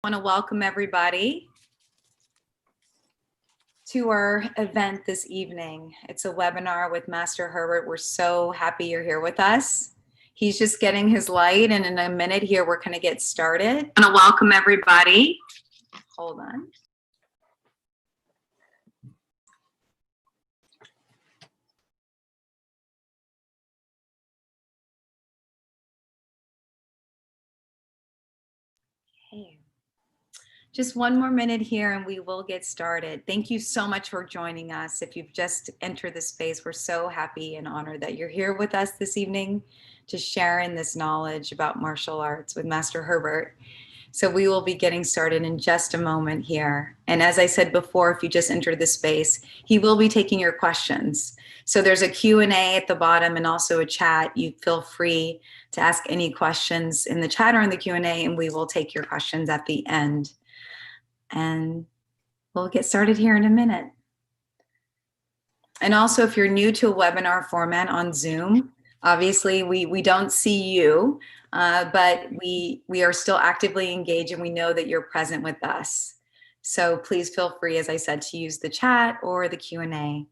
I want to welcome everybody to our event this evening. It's a webinar with Master Herbert. We're so happy you're here with us. He's just getting his light, and in a minute here, we're going to get started. I want to welcome everybody. Hold on. Okay. Just one more minute here and we will get started. Thank you so much for joining us. If you've just entered the space, we're so happy and honored that you're here with us this evening to share in this knowledge about martial arts with Master Herbert. So we will be getting started in just a moment here. And as I said before, if you just entered the space, he will be taking your questions. So there's a Q&A at the bottom and also a chat. You feel free to ask any questions in the chat or in the Q&A, and we will take your questions at the end. And we'll get started here in a minute. And also, if you're new to a webinar format on Zoom, obviously we don't see you, but we are still actively engaged and we know that you're present with us. So please feel free, as I said, to use the chat or the Q&A.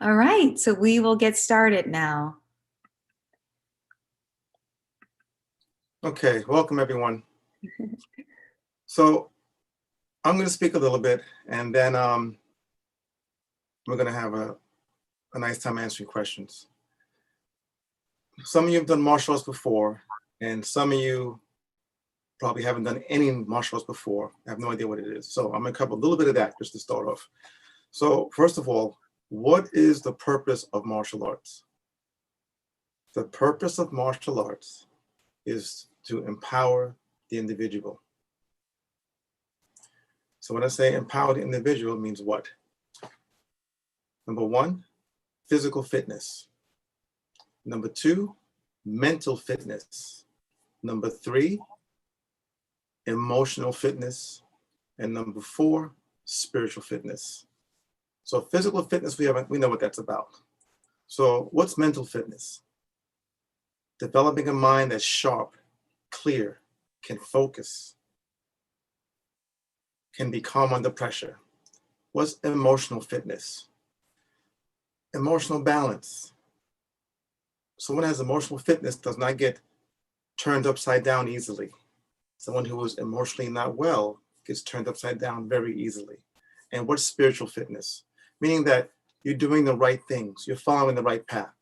All right, so we will get started now. Okay, welcome everyone. So I'm going to speak a little bit, and then we're going to have a nice time answering questions. Some of you have done martial arts before, and some of you probably haven't done any martial arts before. I have no idea what it is. So I'm going to cover a little bit of that just to start off. So first of all, what is the purpose of martial arts? The purpose of martial arts is to empower the individual. So when I say empower the individual, it means what? Number one, physical fitness. Number two, mental fitness. Number three, emotional fitness. And number four, spiritual fitness. So physical fitness, we know what that's about. So what's mental fitness? Developing a mind that's sharp, clear, can focus, can be calm under pressure. What's emotional fitness? Emotional balance. Someone who has emotional fitness does not get turned upside down easily. Someone who is emotionally not well gets turned upside down very easily. And what's spiritual fitness? Meaning that you're doing the right things, you're following the right path.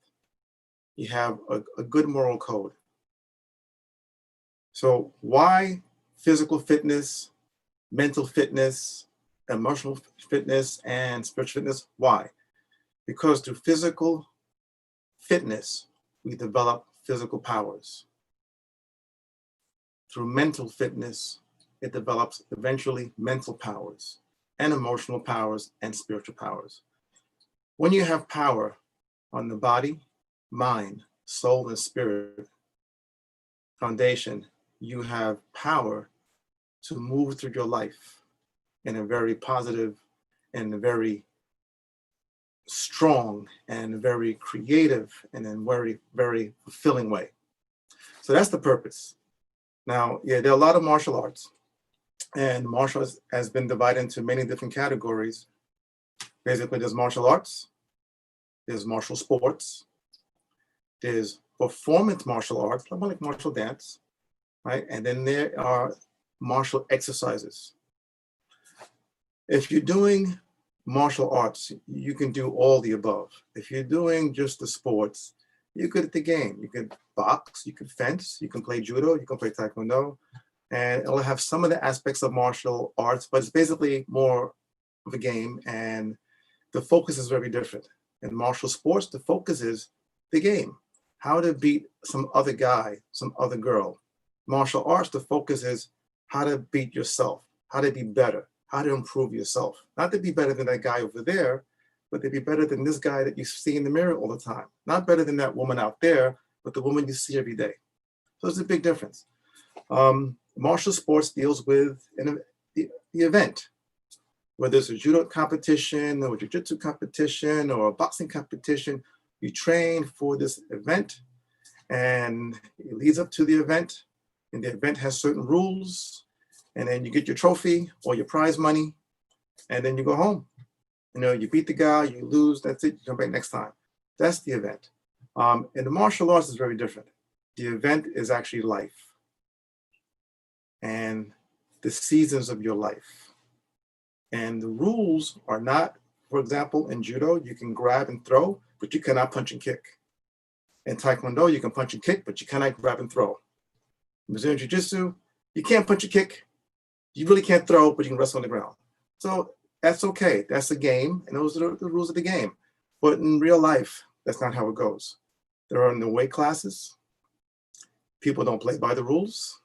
You have a good moral code. So why physical fitness, mental fitness, emotional fitness, and spiritual fitness? Why? Because through physical fitness, we develop physical powers. Through mental fitness, it develops eventually mental powers and emotional powers and spiritual powers. When you have power on the body, mind, soul, and spirit foundation, you have power to move through your life in a very positive and a very strong and very creative and in very, very fulfilling way. So that's the purpose. Now, yeah, there are a lot of martial arts, and martial arts has been divided into many different categories. Basically, there's martial arts, there's martial sports, there's performance martial arts, like martial dance, right? And then there are martial exercises. If you're doing martial arts, you can do all the above. If you're doing just the sports, you're good at the game. You can box, you can fence, you can play judo, you can play taekwondo, and it'll have some of the aspects of martial arts, but it's basically more of a game, and the focus is very different. In martial sports, the focus is the game, how to beat some other guy, some other girl. Martial arts, the focus is how to beat yourself, how to be better, how to improve yourself. Not to be better than that guy over there, but to be better than this guy that you see in the mirror all the time. Not better than that woman out there, but the woman you see every day. So it's a big difference. Martial sports deals with the event, whether it's a judo competition or a jiu-jitsu competition or a boxing competition. You train for this event, and it leads up to the event, and the event has certain rules, and then you get your trophy or your prize money, and then you go home. You know, you beat the guy, you lose, that's it, you come back next time. That's the event. And the martial arts is very different. The event is actually life and the seasons of your life. And the rules are not, for example, in judo, you can grab and throw, but you cannot punch and kick. In taekwondo, you can punch and kick, but you cannot grab and throw. In Brazilian jiu-jitsu, you can't punch and kick. You really can't throw, but you can wrestle on the ground. So that's okay. That's a game, and those are the rules of the game. But in real life, that's not how it goes. There are no weight classes. People don't play by the rules.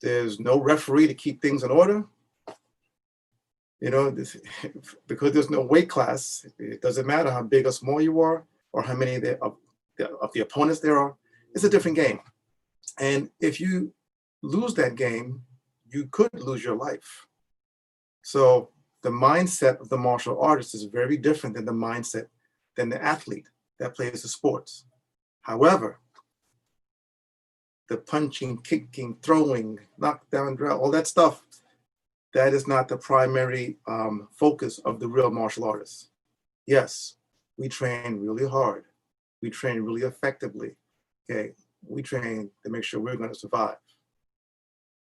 There's no referee to keep things in order. You know, because there's no weight class, it doesn't matter how big or small you are or how many of the opponents there are. It's a different game. And if you lose that game, you could lose your life. So the mindset of the martial artist is very different than the mindset than the athlete that plays the sports. However, the punching, kicking, throwing, knockdown, draw, all that stuff, that is not the primary focus of the real martial artist. Yes, we train really hard. We train really effectively. Okay, we train to make sure we're going to survive.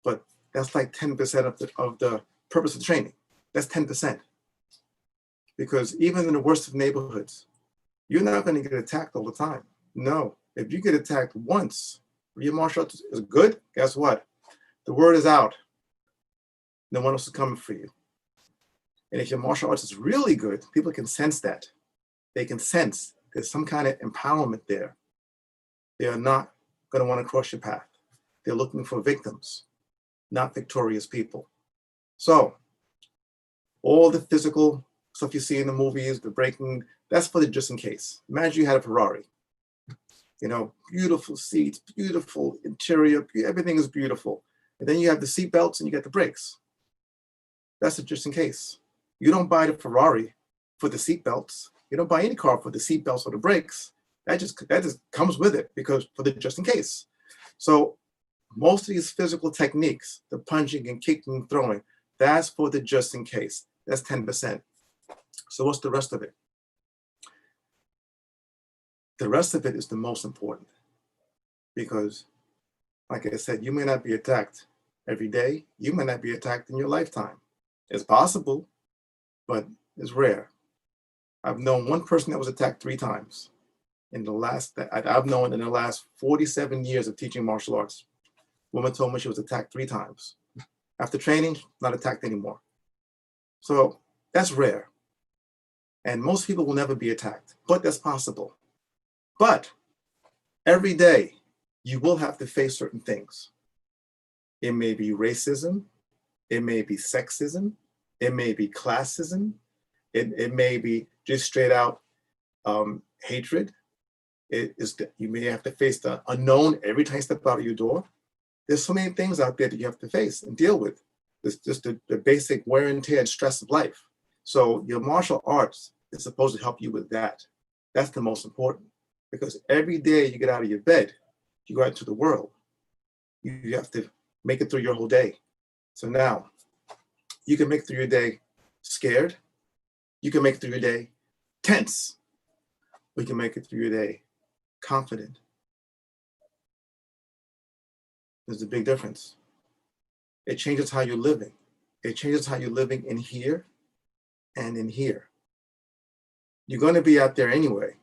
But that's like 10% of the purpose of training. That's 10%. Because even in the worst of neighborhoods, you're not going to get attacked all the time. No, if you get attacked once, your martial arts is good, guess what? The word is out. No one else is coming for you. And if your martial arts is really good, people can sense that. They can sense there's some kind of empowerment there. They are not going to want to cross your path. They're looking for victims, not victorious people. So all the physical stuff you see in the movies, the breaking, that's for the just in case. Imagine you had a Ferrari. You know, beautiful seats, beautiful interior, everything is beautiful. And then you have the seat belts and you get the brakes. That's a just in case. You don't buy the Ferrari for the seat belts. You don't buy any car for the seat belts or the brakes. That just comes with it because for the just in case. So most of these physical techniques, the punching and kicking and throwing, that's for the just in case. That's 10%. So what's the rest of it? The rest of it is the most important because, like I said, you may not be attacked every day. You may not be attacked in your lifetime. It's possible, but it's rare. I've known one person that was attacked 3 times in the last, I've known in the last 47 years of teaching martial arts. Woman told me she was attacked 3 times. After training, not attacked anymore. So that's rare. And most people will never be attacked, but that's possible. But every day, you will have to face certain things. It may be racism. It may be sexism. It may be classism. It may be just straight out hatred. You may have to face the unknown every time you step out of your door. There's so many things out there that you have to face and deal with. It's just the basic wear and tear and stress of life. So your martial arts is supposed to help you with that. That's the most important. Because every day you get out of your bed, you go out into the world, you have to make it through your whole day. So now you can make it through your day scared. You can make it through your day tense. Or you can make it through your day confident. There's a big difference. It changes how you're living. It changes how you're living in here and in here. You're going to be out there anyway.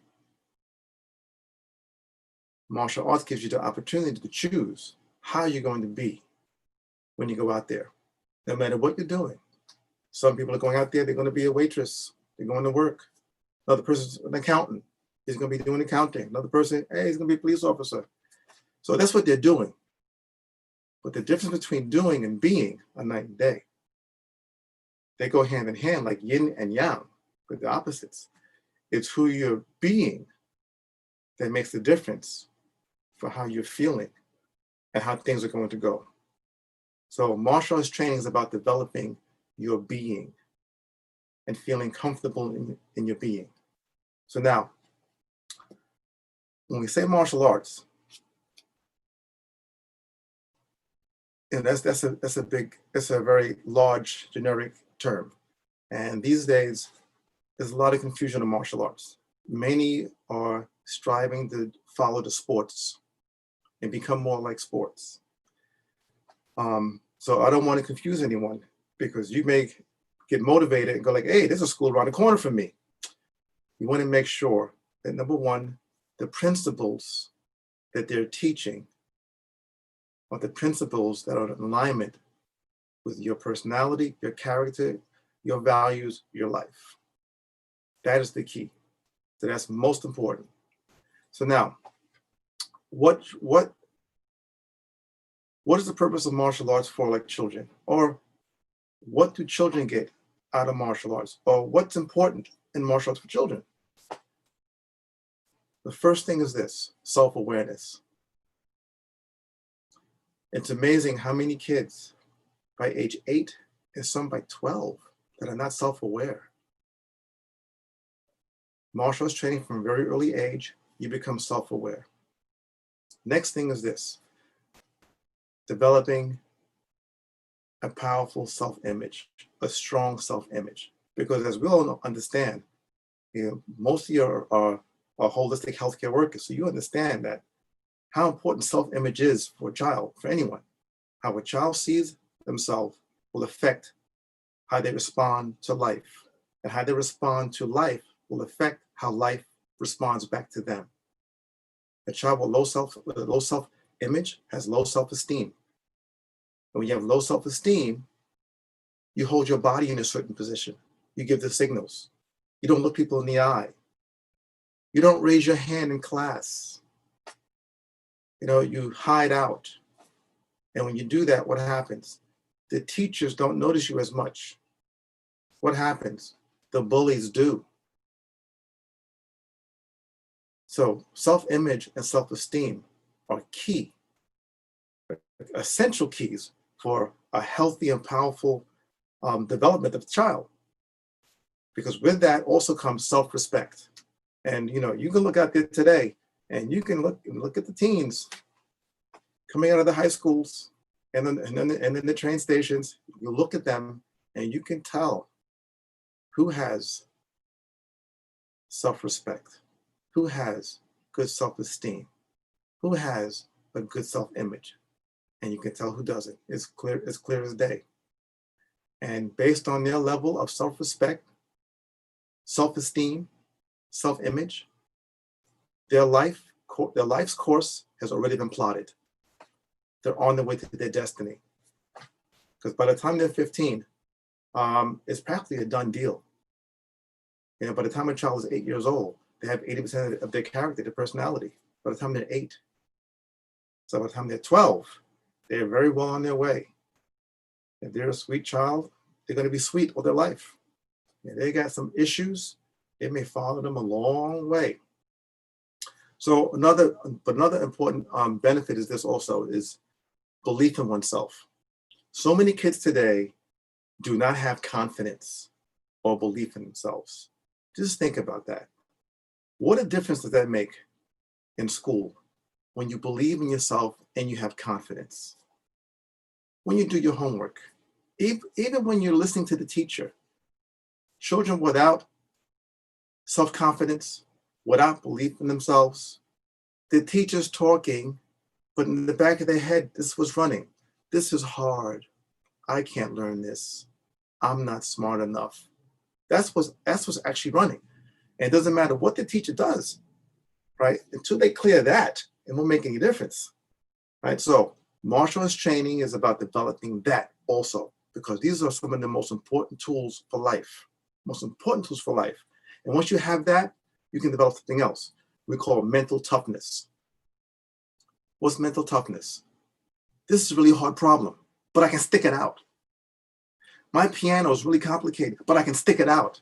Martial arts gives you the opportunity to choose how you're going to be when you go out there, no matter what you're doing. Some people are going out there, they're going to be a waitress, they're going to work. Another person's an accountant, he's going to be doing accounting. Another person, hey, he's going to be a police officer. So that's what they're doing. But the difference between doing and being are night and day. They go hand in hand like yin and yang, but the opposites. It's who you're being that makes the difference for how you're feeling and how things are going to go. So martial arts training is about developing your being and feeling comfortable in your being. So now, when we say martial arts, And that's a very large generic term. And these days, there's a lot of confusion in martial arts. Many are striving to follow the sports and become more like sports. So I don't want to confuse anyone, because you may get motivated and go like, hey, there's a school around the corner from me. You want to make sure that, number one, the principles that they're teaching are the principles that are in alignment with your personality, your character, your values, your life. That is the key. So that's most important. So now, what is the purpose of martial arts for, like, children? Or what do children get out of martial arts? Or what's important in martial arts for children? The first thing is this: self-awareness. It's amazing how many kids by age 8 and some by 12 that are not self-aware. Martial arts training from a very early age, you become self-aware. Next thing is this: developing a powerful self-image, a strong self-image. Because as we all understand, most of you are holistic healthcare workers, so you understand that how important self-image is for a child, for anyone. How a child sees themselves will affect how they respond to life, and how they respond to life will affect how life responds back to them. A child with low self-image has low self-esteem. And when you have low self-esteem, you hold your body in a certain position. You give the signals. You don't look people in the eye. You don't raise your hand in class. You hide out. And when you do that, what happens? The teachers don't notice you as much. What happens? The bullies do. So self-image and self-esteem are key, essential keys for a healthy and powerful development of the child. Because with that also comes self-respect. And you can look out there today, and you can look at the teens coming out of the high schools and then the train stations. You look at them and you can tell who has self-respect, who has good self-esteem, who has a good self-image, and you can tell who doesn't. It's clear as day. And based on their level of self-respect, self-esteem, self-image, their life's course has already been plotted. They're on their way to their destiny. Because by the time they're 15, it's practically a done deal. By the time a child is 8 years old, they have 80% of their character, their personality. By the time they're 8. So by the time they're 12, they're very well on their way. If they're a sweet child, they're going to be sweet all their life. If they got some issues, it may follow them a long way. So another important benefit is this also, is belief in oneself. So many kids today do not have confidence or belief in themselves. Just think about that. What a difference does that make in school when you believe in yourself and you have confidence? When you do your homework, even when you're listening to the teacher, children without self-confidence, without belief in themselves, the teacher's talking, but in the back of their head, this was running. This is hard. I can't learn this. I'm not smart enough. That's what's actually running. And it doesn't matter what the teacher does, right? Until they clear that, it won't make any difference, right? So martial arts training is about developing that also, because these are some of the most important tools for life, And once you have that, you can develop something else we call mental toughness. What's mental toughness? This is a really hard problem, but I can stick it out. My piano is really complicated, but I can stick it out.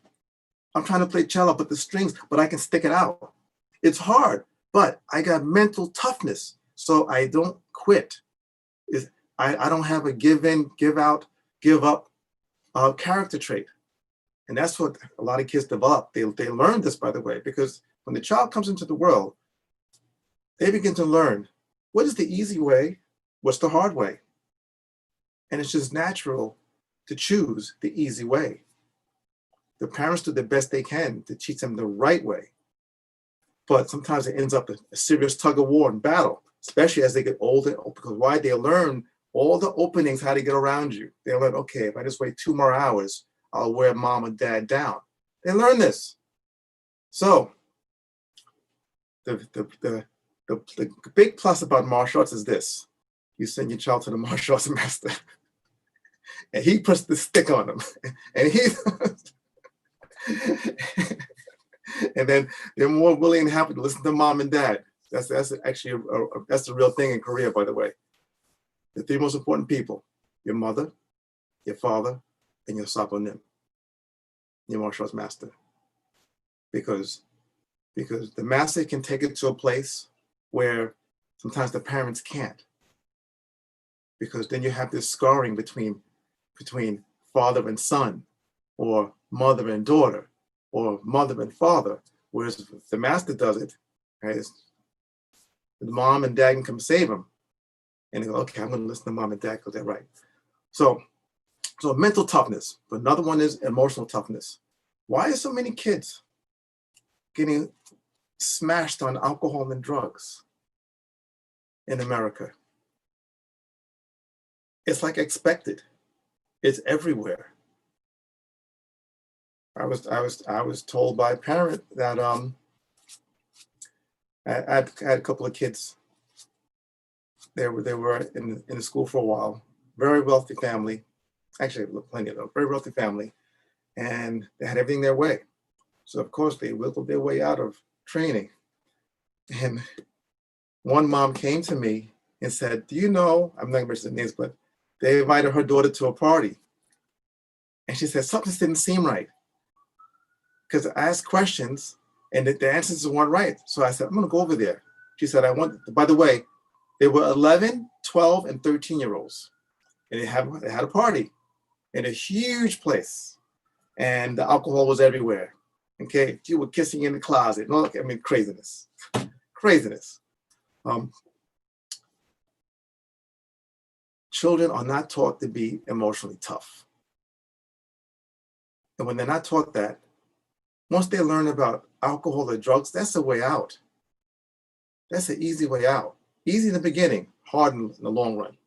I'm trying to play cello, but the strings, but I can stick it out. It's hard, but I got mental toughness, so I don't quit. I don't have a give in, give out, give up character trait. And that's what a lot of kids develop. They learn this, by the way, because when the child comes into the world, they begin to learn what is the easy way, what's the hard way. And it's just natural to choose the easy way. The parents do the best they can to teach them the right way. But sometimes it ends up a serious tug of war and battle, especially as they get older, because why? They learn all the openings, how to get around you. They learn, okay, if I just wait 2 more hours, I'll wear mom and dad down. They learn this. So the big plus about martial arts is this. You send your child to the martial arts master and he puts the stick on them and he and then they're more willing and happy to listen to mom and dad. That's actually that's the real thing in Korea, by the way. The 3 most important people: your mother, your father, and your saponim, your martial arts master. Because the master can take it to a place where sometimes the parents can't. Because then you have this scarring between father and son, or mother and daughter, or mother and father. Whereas if the master does it, right, the mom and dad can come save him. And they go, okay, I'm going to listen to mom and dad because they're right. So mental toughness. But another one is emotional toughness. Why are so many kids getting smashed on alcohol and drugs in America? It's like expected. It's everywhere. I was told by a parent that I had a couple of kids. They were in the school for a while. Very wealthy family. Actually, plenty of them. Very wealthy family, and they had everything their way. So of course they wiggled their way out of training. And one mom came to me and said, "Do you know?" I'm not going to mention the names, but they invited her daughter to a party, and she said something didn't seem right. Because I asked questions and the answers weren't right. So I said, I'm going to go over there. She said, by the way, they were 11, 12, and 13-year-olds. And they had a party in a huge place. And the alcohol was everywhere. Okay, you were kissing in the closet. No, I mean, craziness. Craziness. Children are not taught to be emotionally tough. And when they're not taught that, once they learn about alcohol or drugs, that's the way out. That's the easy way out. Easy in the beginning, hard in the long run.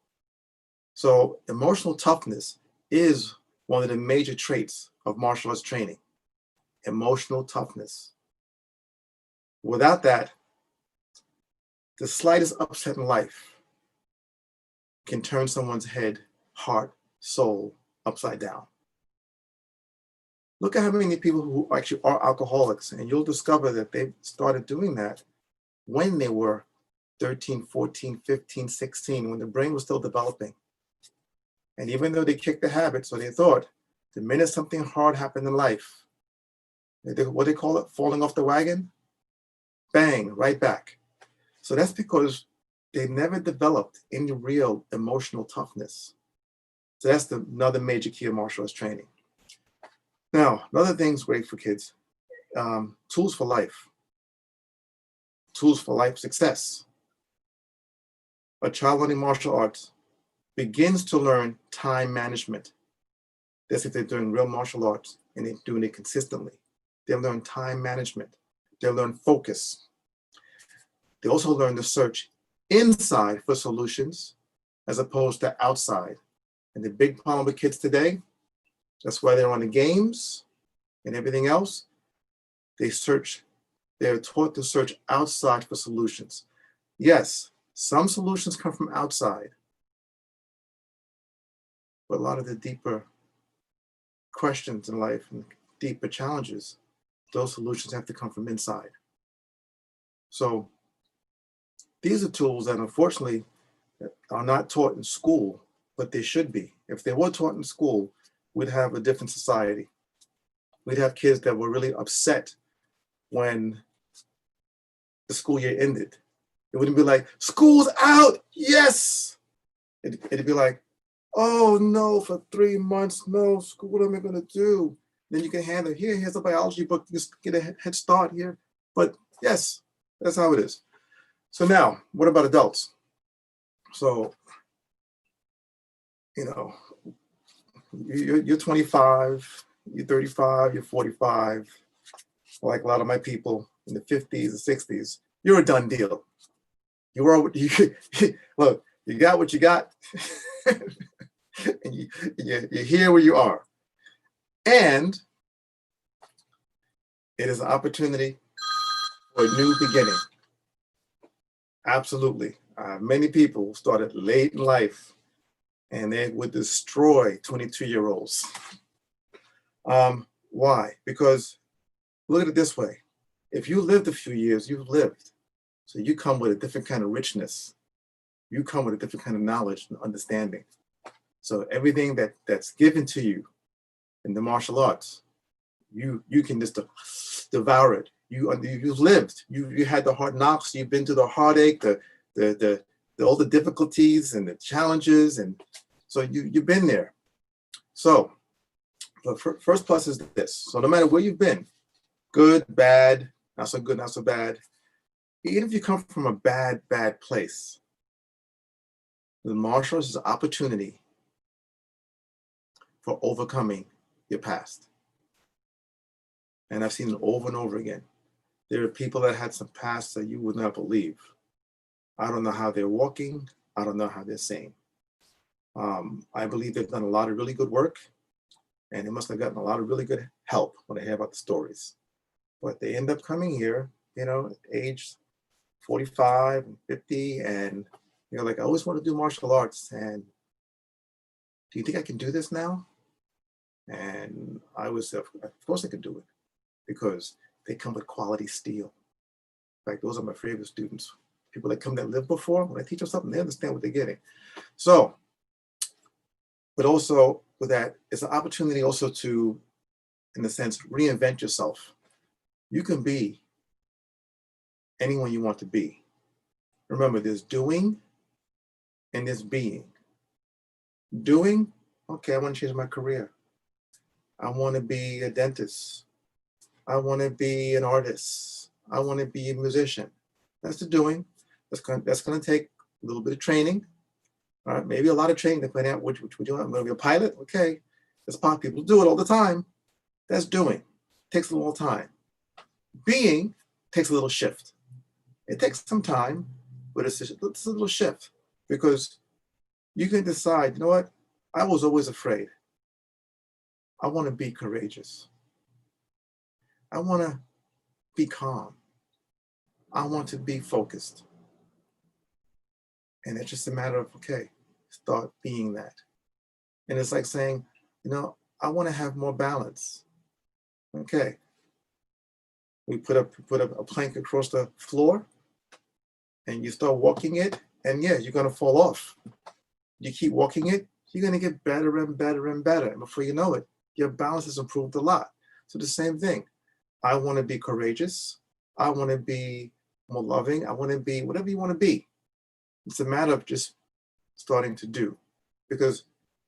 So emotional toughness is one of the major traits of martial arts training. Emotional toughness. Without that, the slightest upset in life can turn someone's head, heart, soul upside down. Look at how many people who actually are alcoholics, and you'll discover that they started doing that when they were 13, 14, 15, 16, when the brain was still developing. And even though they kicked the habit, so they thought, the minute something hard happened in life, what they call it, falling off the wagon, bang, right back. So that's because they never developed any real emotional toughness. So that's another major key of martial arts training. Now, another thing's great for kids, tools for life. Tools for life success. A child learning martial arts begins to learn time management. That's if they're doing real martial arts and they're doing it consistently. They'll learn time management. They'll learn focus. They also learn to search inside for solutions as opposed to outside. And the big problem with kids today, that's why they're on the games and everything else. They're taught to search outside for solutions. Yes, some solutions come from outside, but a lot of the deeper questions in life and deeper challenges, those solutions have to come from inside. So these are tools that unfortunately are not taught in school, but they should be. If they were taught in school, we'd have a different society. We'd have kids that were really upset when the school year ended. It wouldn't be like, school's out, yes! It'd be like, oh no, for 3 months, no, school, what am I gonna do? Then you can hand it, here's a biology book, just get a head start here. But yes, that's how it is. So now, what about adults? So you know, you're 25, you're 35, you're 45, like a lot of my people in the 50s and 60s, you're a done deal. You are, look, you got what you got, and you're here where you are. And it is an opportunity for a new beginning. Absolutely. Many people started late in life and they would destroy 22-year-olds. Why? Because look at it this way. If you lived a few years, you've lived. So you come with a different kind of richness. You come with a different kind of knowledge and understanding. So everything that's given to you in the martial arts, you can just devour it. You've lived. You had the hard knocks. You've been through the heartache, all the difficulties and the challenges, and so you've been there. So the first plus is this. So no matter where you've been, good, bad, not so good, not so bad, even if you come from a bad place, the martial arts is an opportunity for overcoming your past. And I've seen it over and over again. There are people that had some past that you would not believe. I don't know how they're walking. I don't know how they're saying. I believe they've done a lot of really good work, and they must have gotten a lot of really good help when they hear about the stories. But they end up coming here, aged 45 and 50, and like, I always want to do martial arts. And do you think I can do this now? And I was, of course I could do it, because they come with quality steel. In fact, those are my favorite students. People that come that lived before, when I teach them something, they understand what they're getting. So, but also with that, it's an opportunity also to, in a sense, reinvent yourself. You can be anyone you want to be. Remember, there's doing and there's being. Doing, okay, I want to change my career. I want to be a dentist. I want to be an artist. I want to be a musician. That's the doing. That's going to take a little bit of training. All right, maybe a lot of training depending on which we do. I'm going to be a pilot. Okay, that's part. People do it all the time. That's doing. Takes a little time. Being takes a little shift. It takes some time, but it's a little shift, because you can decide, you know what? I was always afraid. I want to be courageous. I want to be calm. I want to be focused. And it's just a matter of, okay, start being that. And it's like saying, I want to have more balance. Okay. We put a plank across the floor and you start walking it, and yeah, you're going to fall off. You keep walking it, you're going to get better and better and better. And before you know it, your balance has improved a lot. So the same thing. I want to be courageous. I want to be more loving. I want to be whatever you want to be. It's a matter of just starting to do, because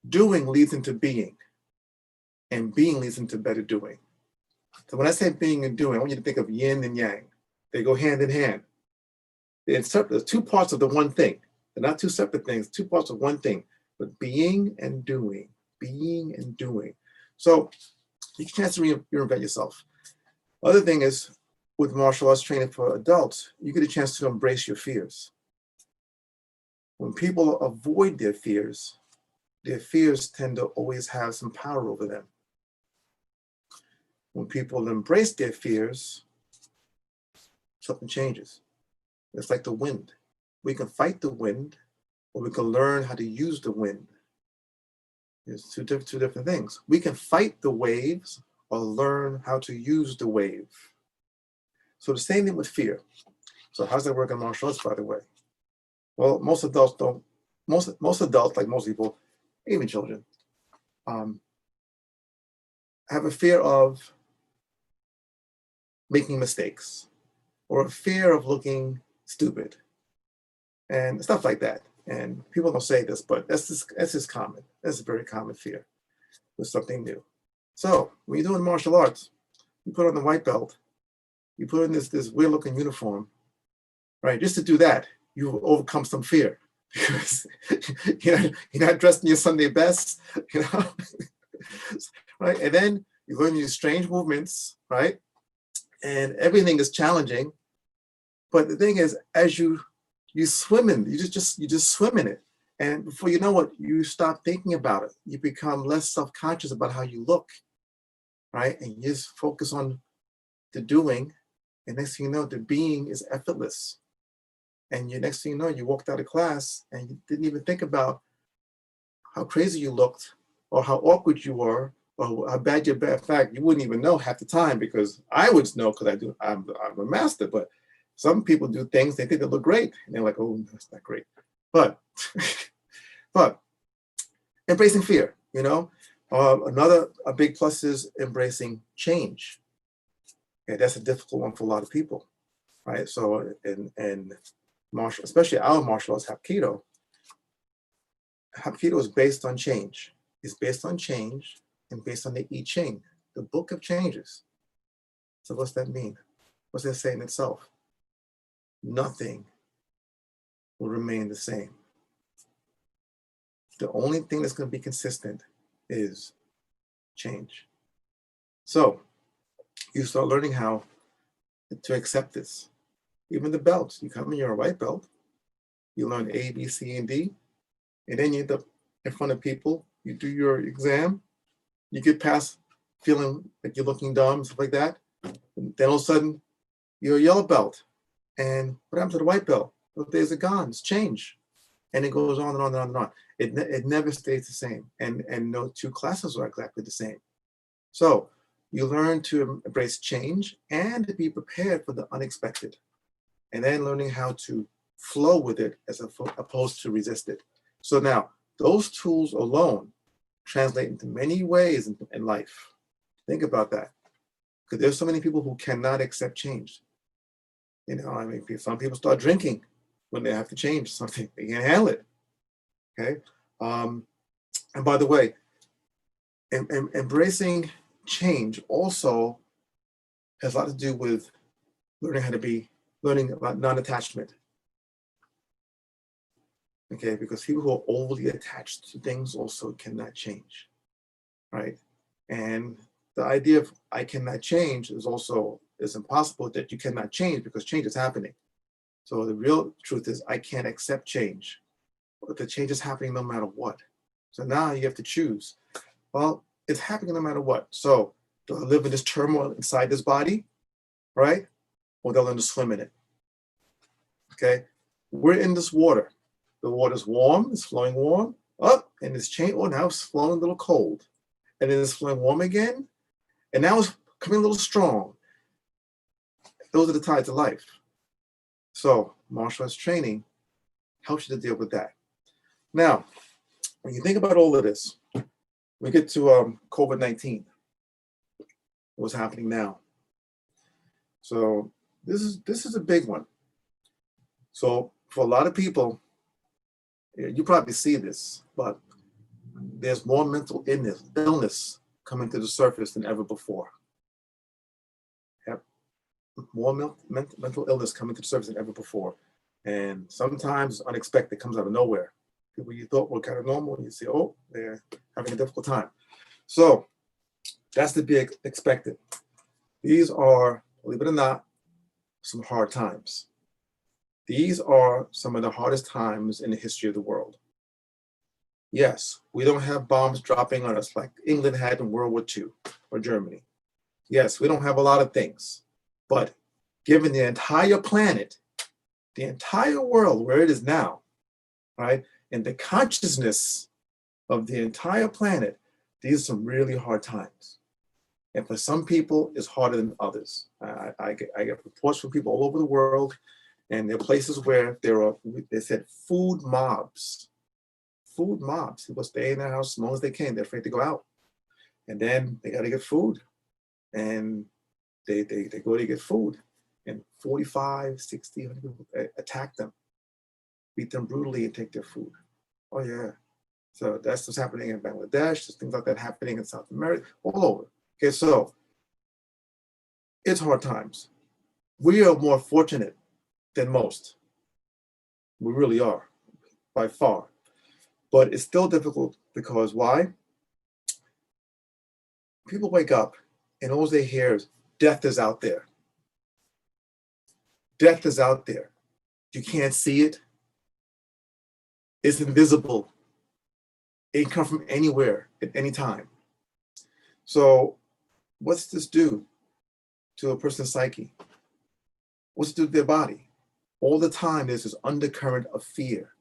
doing leads into being, and being leads into better doing. So when I say being and doing, I want you to think of yin and yang. They go hand in hand. There's two parts of the one thing. They're not two separate things, two parts of one thing, but being and doing, being and doing. So you can chance to reinvent yourself. Other thing is, with martial arts training for adults, you get a chance to embrace your fears. When people avoid their fears tend to always have some power over them. When people embrace their fears, something changes. It's like the wind. We can fight the wind, or we can learn how to use the wind. There's two different things. We can fight the waves or learn how to use the wave. So the same thing with fear. So how's that work in martial arts, by the way? Well, most adults don't. Most adults, like most people, even children, have a fear of making mistakes, or a fear of looking stupid, and stuff like that. And people don't say this, but that's just common. That's a very common fear with something new. So when you're doing martial arts, you put on the white belt, you put in this weird looking uniform, right? Just to do that, you overcome some fear. because you're not dressed in your Sunday best, you know, right? And then you learn these strange movements, right? And everything is challenging. But the thing is, as you swim in, you just swim in it. And before you know it, you stop thinking about it. You become less self-conscious about how you look, right? And you just focus on the doing. And next thing you know, the being is effortless. And next thing you know, you walked out of class and you didn't even think about how crazy you looked or how awkward you were or how bad you're bad. In fact, you wouldn't even know half the time, because I would know, because I'm a master, but some people do things, they think they look great. And they're like, oh, that's not great. But, but embracing fear, you know, a big plus is embracing change. Okay, that's a difficult one for a lot of people, right? So, and martial, especially our martial arts, Hapkido. Hapkido is based on change. It's based on change and based on the I Ching, the book of changes. So what's that mean? What's that say in itself? Nothing will remain the same. The only thing that's going to be consistent is change. So you start learning how to accept this. Even the belts, you come in, you're a white belt, you learn A, B, C, and D, and then you end up in front of people, you do your exam, you get past feeling like you're looking dumb, stuff like that. And then all of a sudden, you're a yellow belt. And what happened to the white belt? Those days are gone, it's change. And it goes on and on and on and on. It never stays the same. And no two classes are exactly the same. So you learn to embrace change and to be prepared for the unexpected. And then learning how to flow with it as opposed to resist it. So now, those tools alone translate into many ways in life. Think about that. Because there's so many people who cannot accept change. You know, I mean, some people start drinking when they have to change something. They can't handle it. Okay. And by the way, embracing change also has a lot to do with learning about non-attachment. Okay, because people who are overly attached to things also cannot change, right? And the idea of I cannot change is impossible, that you cannot change, because change is happening. So the real truth is I can't accept change, but the change is happening no matter what. So now you have to choose. Well, it's happening no matter what. So do I live in this turmoil inside this body, right? Or do I learn to swim in it? Okay, we're in this water. The water's warm, it's flowing warm, up, and it's changed. Oh, now it's flowing a little cold. And then it's flowing warm again. And now it's coming a little strong. Those are the tides of life. So martial arts training helps you to deal with that. Now, when you think about all of this, we get to COVID-19, what's happening now. So this is a big one. So for a lot of people, you probably see this, but there's more mental illness coming to the surface than ever before. Yep. More mental illness coming to the surface than ever before. And sometimes unexpected, comes out of nowhere. People you thought were kind of normal, and you see, oh, they're having a difficult time. So that's to be expected. These are, believe it or not, some hard times. These are some of the hardest times in the history of the world. Yes, we don't have bombs dropping on us like England had in World War II or Germany. Yes, we don't have a lot of things, but given the entire planet, the entire world where it is now, right, and the consciousness of the entire planet, these are some really hard times. And for some people, it's harder than others. I get reports from people all over the world, and there are places where they said food mobs. Food mobs. People stay in their house as long as they can. They're afraid to go out. And then they got to get food. And they go to get food. And 45, 60 people attack them, beat them brutally, and take their food. Oh, yeah. So that's what's happening in Bangladesh. There's things like that happening in South America, all over. Okay, so it's hard times. We are more fortunate than most. We really are. by far. But it's still difficult because why? People wake up and all they hear is death is out there. Death is out there. You can't see it. It's invisible. It can come from anywhere at any time. So what's this do to a person's psyche? What's it do to their body? All the time, there's this undercurrent of fear.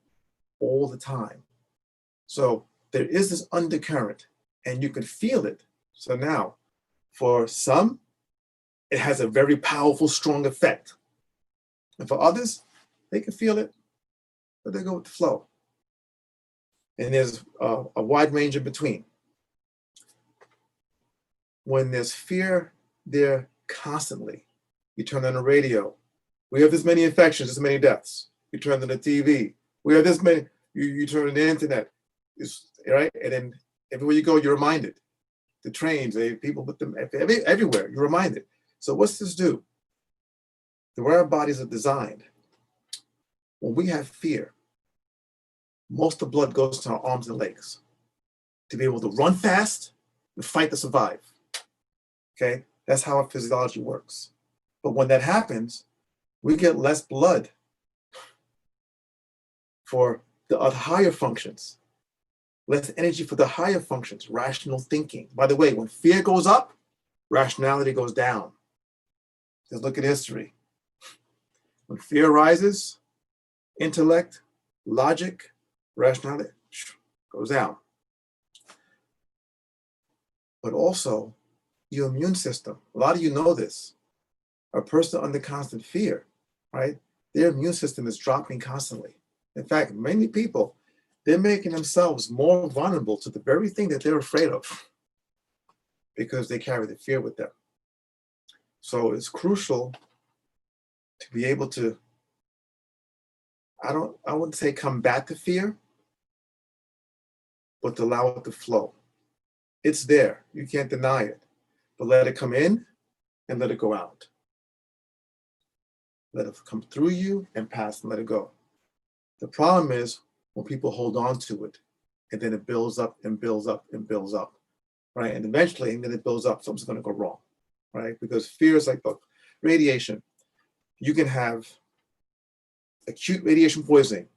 All the time. So there is this undercurrent and you can feel it. So now, for some, it has a very powerful, strong effect. And for others, they can feel it, but they go with the flow. And there's a wide range in between. When there's fear there constantly, you turn on the radio, we have this many infections, this many deaths. You turn on the TV, we have this many, you turn on the internet, right? And then everywhere you go, you're reminded. The trains, people put them everywhere, you're reminded. So what's this do? The way our bodies are designed, when we have fear, most of the blood goes to our arms and legs to be able to run fast and fight to survive. Okay, that's how our physiology works. But when that happens, we get less blood for the higher functions, less energy for the higher functions, rational thinking. By the way, when fear goes up, rationality goes down. Just look at history. When fear rises, intellect, logic, rationality goes down. But also, your immune system, a lot of you know this, a person under constant fear, right? Their immune system is dropping constantly. In fact, many people, they're making themselves more vulnerable to the very thing that they're afraid of because they carry the fear with them. So it's crucial to be able to, I wouldn't say combat the fear, but to allow it to flow. It's there, you can't deny it, but let it come in and let it go out. Let it come through you and pass and let it go. The problem is when people hold on to it and then it builds up and builds up and builds up, right? And eventually, and then it builds up, something's gonna go wrong, right? Because fear is like, look, radiation. You can have acute radiation poisoning,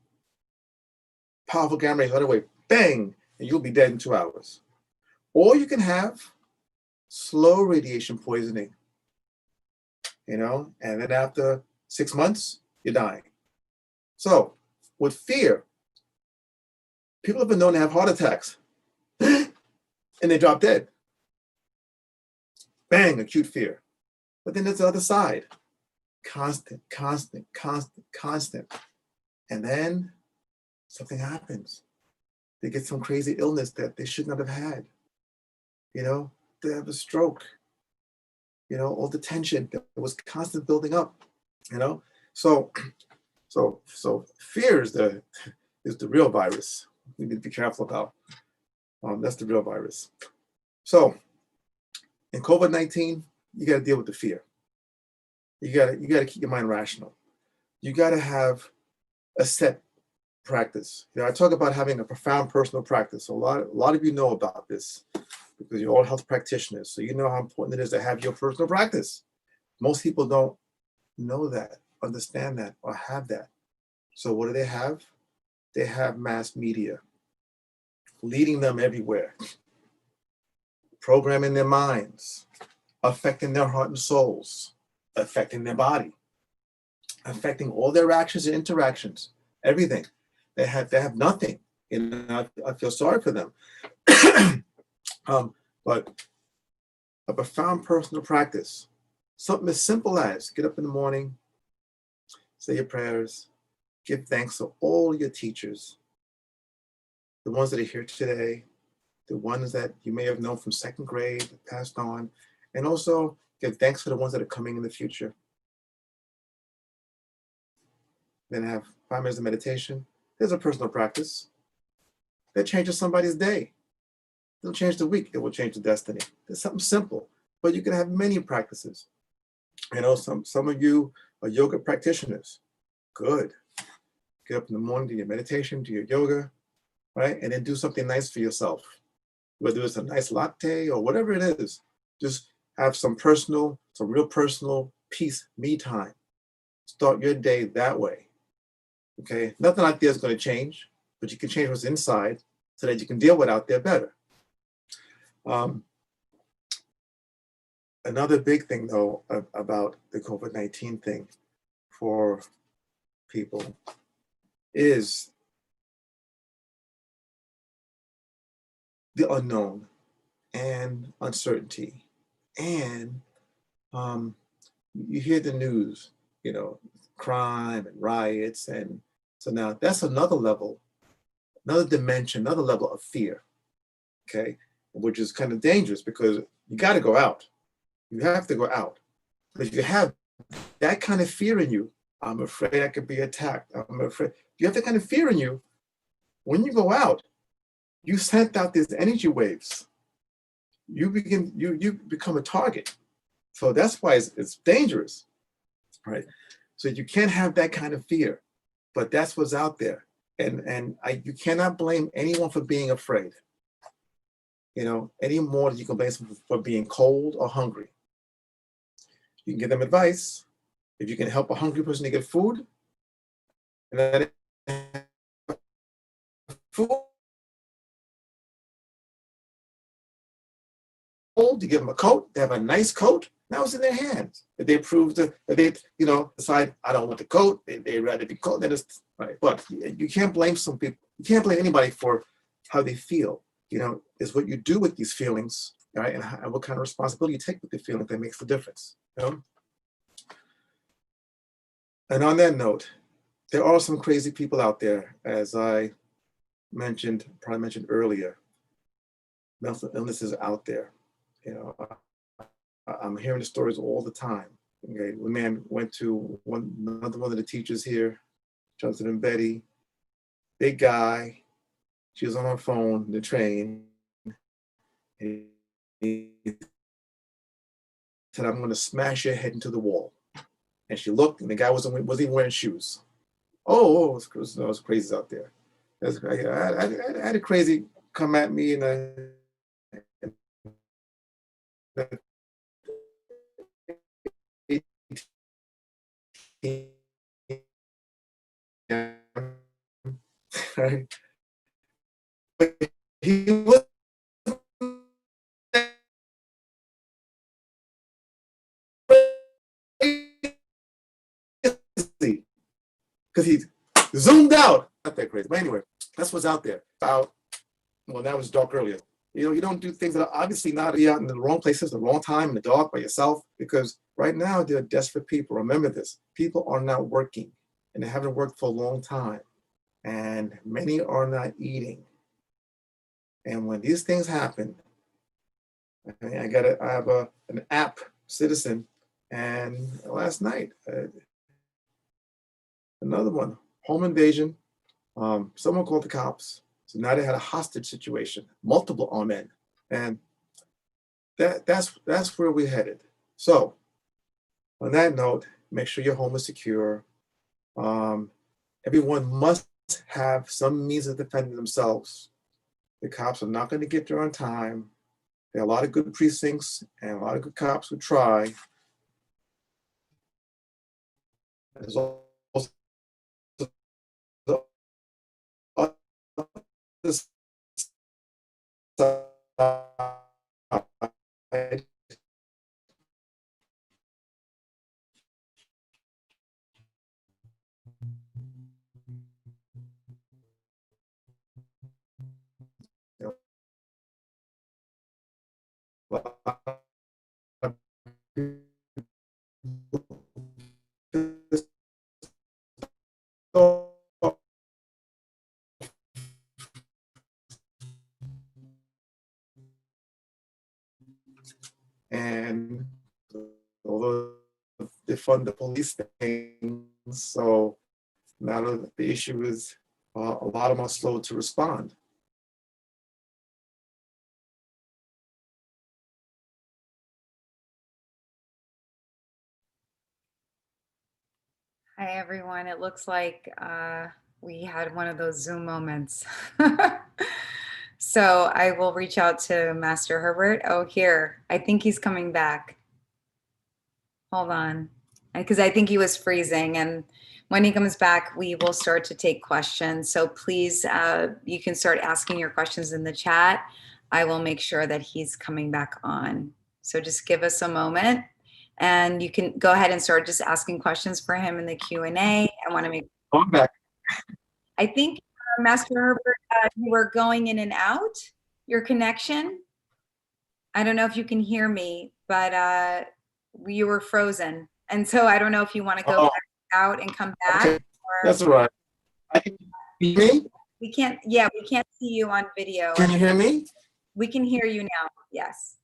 powerful gamma rays right away, bang, and you'll be dead in 2 hours. Or you can have slow radiation poisoning, and then after 6 months, you're dying. So with fear, people have been known to have heart attacks and they drop dead. Bang, acute fear. But then there's the other side. Constant. And then something happens. They get some crazy illness that they should not have had. They have a stroke. All the tension that was constant building up. So fear is the real virus. We need to be careful about. That's the real virus. So in COVID-19, you got to deal with the fear. You got to keep your mind rational. You got to have a set practice. I talk about having a profound personal practice. A lot of you know about this because you're all health practitioners. So you know how important it is to have your personal practice. Most people don't know that, understand that, or have that. So what do they have? They have mass media leading them everywhere, programming their minds, affecting their heart and souls, affecting their body, affecting all their actions and interactions, everything. They have nothing. I feel sorry for them. But a profound personal practice, something as simple as get up in the morning, say your prayers, give thanks to all your teachers, the ones that are here today, the ones that you may have known from second grade, passed on, and also give thanks for the ones that are coming in the future. Then have 5 minutes of meditation. There's a personal practice that changes somebody's day. It'll change the week. It will change the destiny. It's something simple, but you can have many practices. Some of you are yoga practitioners. Good. Get up in the morning, do your meditation, do your yoga, right? And then do something nice for yourself, whether it's a nice latte or whatever it is. Just have some real personal peace, me time. Start your day that way. Okay. Nothing out there is going to change, but you can change what's inside so that you can deal with out there better. Another big thing, though, about the COVID-19 thing for people is the unknown and uncertainty. And you hear the news, crime and riots. And so now that's another level, another dimension, another level of fear, okay, which is kind of dangerous because you got to go out. You have to go out. But if you have that kind of fear in you, I'm afraid I could be attacked. I'm afraid. If you have that kind of fear in you, when you go out, you sent out these energy waves. You become a target. So that's why it's dangerous, right? So you can't have that kind of fear, but that's what's out there. And you cannot blame anyone for being afraid, any more than you can blame someone for being cold or hungry. You can give them advice. If you can help a hungry person to get food, and that food, you give them a coat, they have a nice coat, now it's in their hands. If they prove that they, decide, I don't want the coat, they rather be cold, then it's right. But you can't blame some people, you can't blame anybody for how they feel. It's what you do with these feelings, right? And what kind of responsibility you take with the feeling that makes the difference. And on that note, there are some crazy people out there, as I probably mentioned earlier. Mental illnesses out there. I'm hearing the stories all the time. Okay, one man went to another one of the teachers here, Johnson and Betty, big guy. She was on her phone, the train. And he said, "I'm going to smash your head into the wall." And she looked, and the guy wasn't even wearing shoes. Oh, it was crazy out there. I had a crazy come at me in right? But he was crazy because he zoomed out. Not that crazy, but anyway, that's what's out there. Well, that was dark earlier. You don't do things that are obviously not out in the wrong places, the wrong time, in the dark by yourself, because right now there are desperate people. Remember this, people are not working and they haven't worked for a long time. And many are not eating. And when these things happen, I have an app, Citizen, and last night, another one, home invasion. Someone called the cops. So now they had a hostage situation, multiple armed men. And that's where we're headed. So on that note, make sure your home is secure. Everyone must have some means of defending themselves. The cops are not going to get there on time. There are a lot of good precincts and a lot of good cops who try. There's also the other side. And although they fund the police things, so now the issue is a lot of them are slow to respond. Hi, everyone. It looks like We had one of those Zoom moments. So I will reach out to Master Herbert. Oh, here. I think he's coming back. Hold on. Because I think he was freezing. And when he comes back, we will start to take questions. So please, you can start asking your questions in the chat. I will make sure that he's coming back on. So just give us a moment. And you can go ahead and start just asking questions for him in the Q&A. I want to make I'm back. I think, Master Herbert, you were going in and out, your connection. I don't know if you can hear me, but you were frozen. And so I don't know if you want to go Oh, back out and come back. okay. That's all right. Can you hear me? We can't see you on video. Can you hear me? We can hear you now. Yes.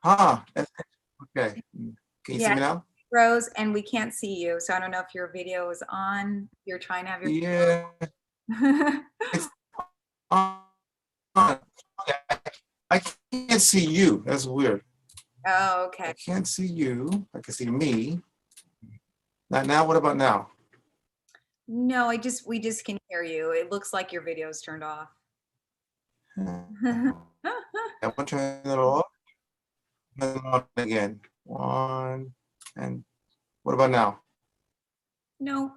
Okay. Can you see me now? Froze and we can't see you. So I don't know if your video is on. You're trying to have your Yeah. It's on. I can't see you. That's weird. Oh, okay. I can't see you. I can see me. Now, what about now? No, we just can hear you. It looks like your video is turned off. I want to turn it off. Then on again. One. And what about now? No.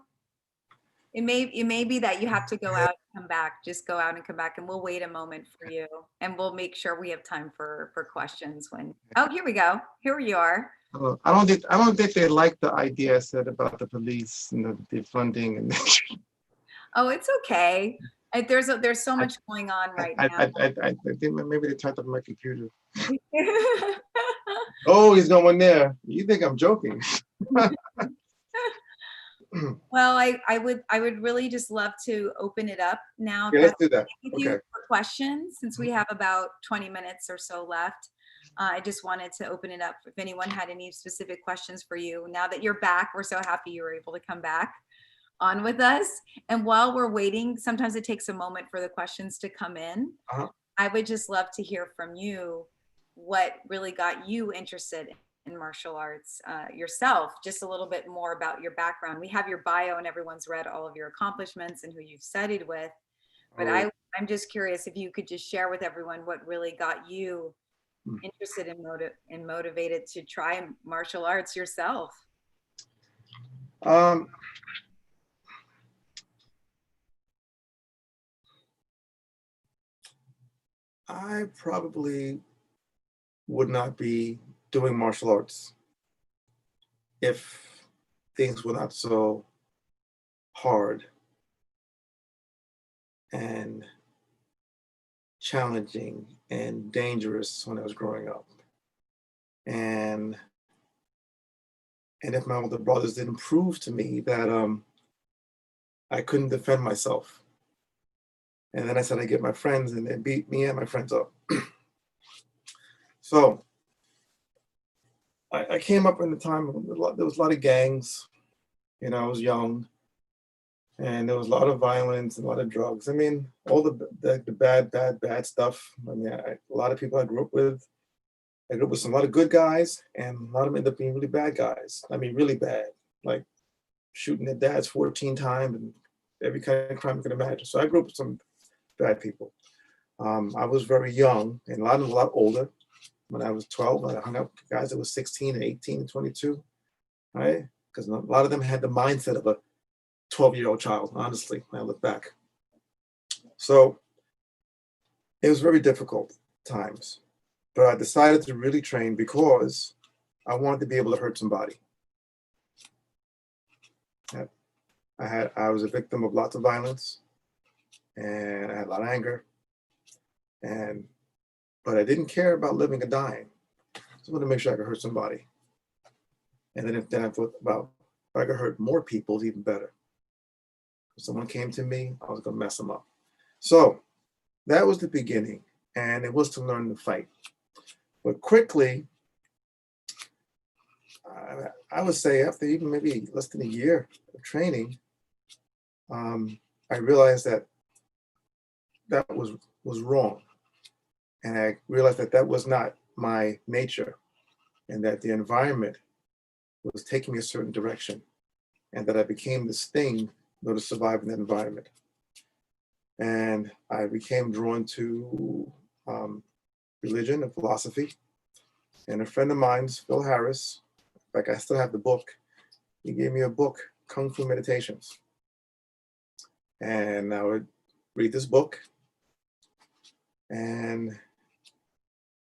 It may be that you have to go out and come back. Just go out and come back, and we'll wait a moment for you, and we'll make sure we have time for questions when. Oh, here we go. Here you are. I don't think they like the idea I said about the police and the funding and. Oh, it's okay. There's so much going on right now. I think maybe they typed up my computer. Oh, he's going there. You think I'm joking? Well, I would really just love to open it up now. Yeah, let's do that. With Okay. you for questions, since we have about 20 minutes or so left. I just wanted to open it up if anyone had any specific questions for you. Now that you're back, we're so happy you were able to come back on with us. And while we're waiting, sometimes it takes a moment for the questions to come in. I would just love to hear from you what really got you interested in martial arts yourself, just a little bit more about your background. We have your bio and everyone's read all of your accomplishments and who you've studied with. But I'm just curious if you could just share with everyone what really got you interested and motivated to try martial arts yourself. I probably would not be doing martial arts if things were not so hard and challenging and dangerous when I was growing up. And if my older brothers didn't prove to me that I couldn't defend myself. And then I said, I get my friends and they beat me and my friends up. So I came up in the time, there was a lot of gangs, you know, I was young and there was a lot of violence and a lot of drugs. I mean, all the bad stuff. I mean, a lot of people I grew up with a lot of good guys and a lot of them ended up being really bad guys. I mean, really bad, like shooting their dads 14 times and every kind of crime you can imagine. So I grew up with some bad people. I was very young and a lot of them a lot older. When I was 12, I hung out with guys that were 16 and 18 and 22, right? Because a lot of them had the mindset of a 12-year-old child, honestly, when I look back. So it was very difficult times, but I decided to really train because I wanted to be able to hurt somebody. I was a victim of lots of violence and I had a lot of anger, but I didn't care about living or dying. So I wanted to make sure I could hurt somebody. And then I thought about if I could hurt more people, it's even better. If someone came to me, I was gonna mess them up. So that was the beginning, and it was to learn to fight. But quickly, I would say after even maybe less than a year of training, I realized that was wrong. And I realized that was not my nature and that the environment was taking me a certain direction and that I became this thing in order to survive in that environment. And I became drawn to religion and philosophy. And a friend of mine, Phil Harris, in fact, I still have the book. He gave me a book, Kung Fu Meditations. And I would read this book. And